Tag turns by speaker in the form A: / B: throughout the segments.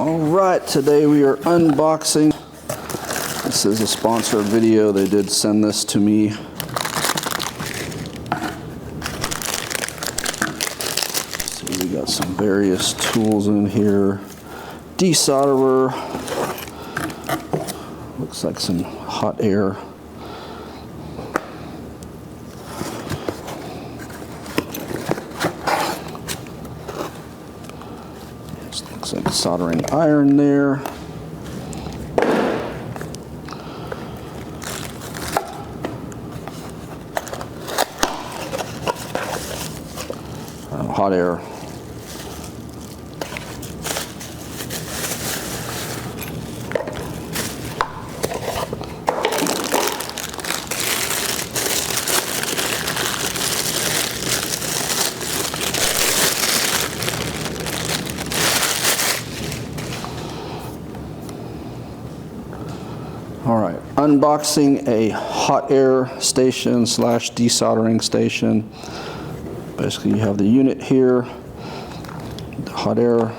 A: All right, today we are unboxing. This is a sponsored video. They did send this to me. So we got some various tools in here. Desolderer. Looks like some hot air. Looks like soldering iron there. Hot air. All right, unboxing a hot air station slash desoldering station. Basically, you have the unit here, the hot air,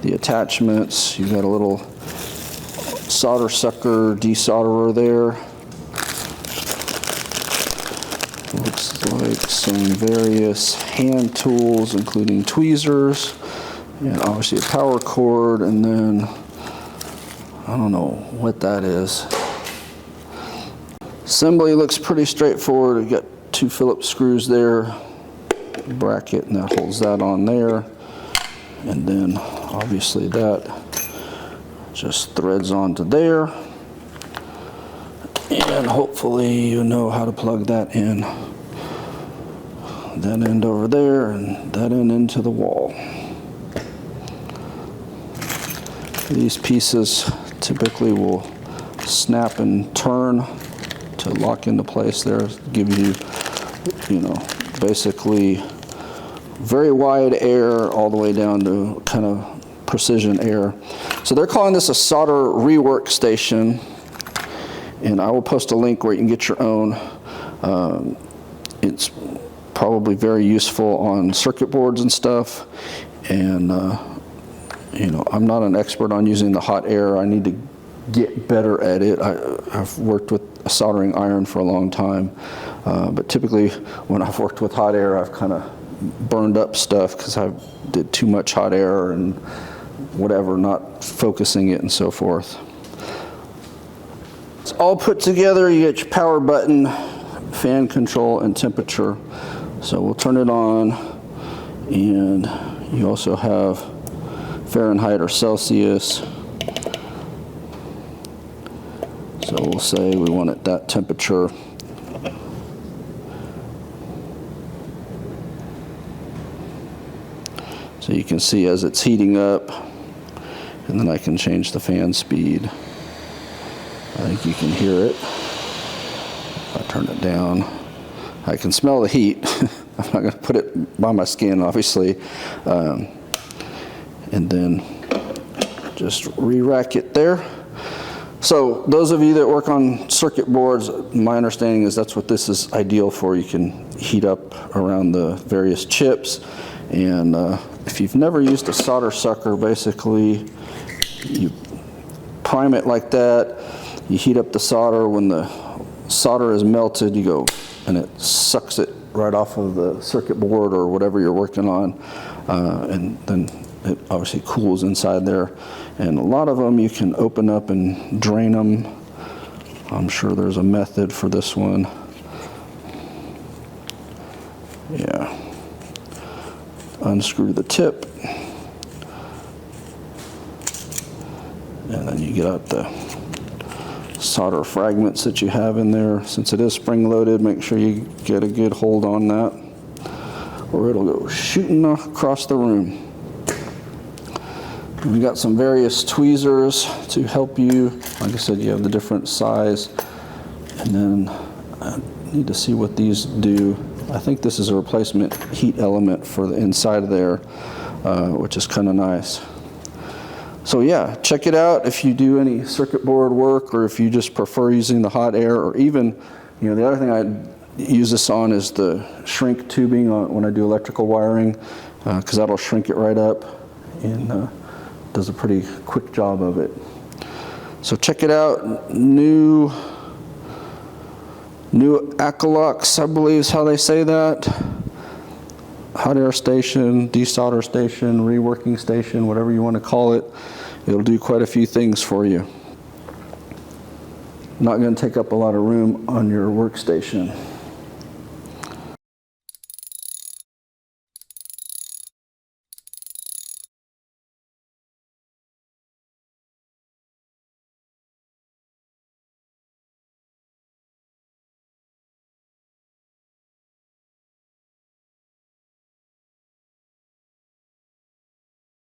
A: the attachments. You've got a little solder sucker desolderer there. Looks like some various hand tools, including tweezers, and obviously a power cord, and then I don't know what that is. Assembly looks pretty straightforward. We've got 2 Phillips screws there, bracket, and that holds that on there, and then obviously that just threads onto there, and hopefully you know how to plug that in. That end over there and that end into the wall. These pieces typically will snap and turn to lock into place there, give you, basically very wide air all the way down to kind of precision air. So they're calling this a solder rework station, and I will post a link where you can get your own. It's probably very useful on circuit boards and stuff, and I'm not an expert on using the hot air. I need to get better at it. I've worked with a soldering iron for a long time, but typically when I've worked with hot air, I've kind of burned up stuff because I did too much hot air and whatever, not focusing it and so forth. It's all put together. You get your power button, fan control, and temperature. So we'll turn it on, and you also have Fahrenheit or Celsius. So we'll say we want it that temperature. So you can see as it's heating up, and then I can change the fan speed. I think you can hear it. If I turn it down, I can smell the heat. I'm not going to put it by my skin, obviously. And then just re-rack it there. So those of you that work on circuit boards, my understanding is that's what this is ideal for. You can heat up around the various chips. And if you've never used a solder sucker, basically you prime it like that. You heat up the solder. When the solder is melted, you go and it sucks it right off of the circuit board or whatever you're working on. And then it obviously cools inside there. And a lot of them you can open up and drain them. I'm sure there's a method for this one. Yeah. Unscrew the tip. And then you get out the solder fragments that you have in there. Since it is spring loaded, make sure you get a good hold on that, or it'll go shooting across the room. We got some various tweezers to help you. Like I said, you have the different size. And then I need to see what these do. I think this is a replacement heat element for the inside of there, which is kind of nice. So yeah, check it out if you do any circuit board work, or if you just prefer using the hot air, or even, the other thing I use this on is the shrink tubing when I do electrical wiring, because that'll shrink it right up. And does a pretty quick job of it. So check it out. Newacalox, I believe is how they say that. Hot air station, desolder station, reworking station, whatever you want to call it. It'll do quite a few things for you. Not going to take up a lot of room on your workstation.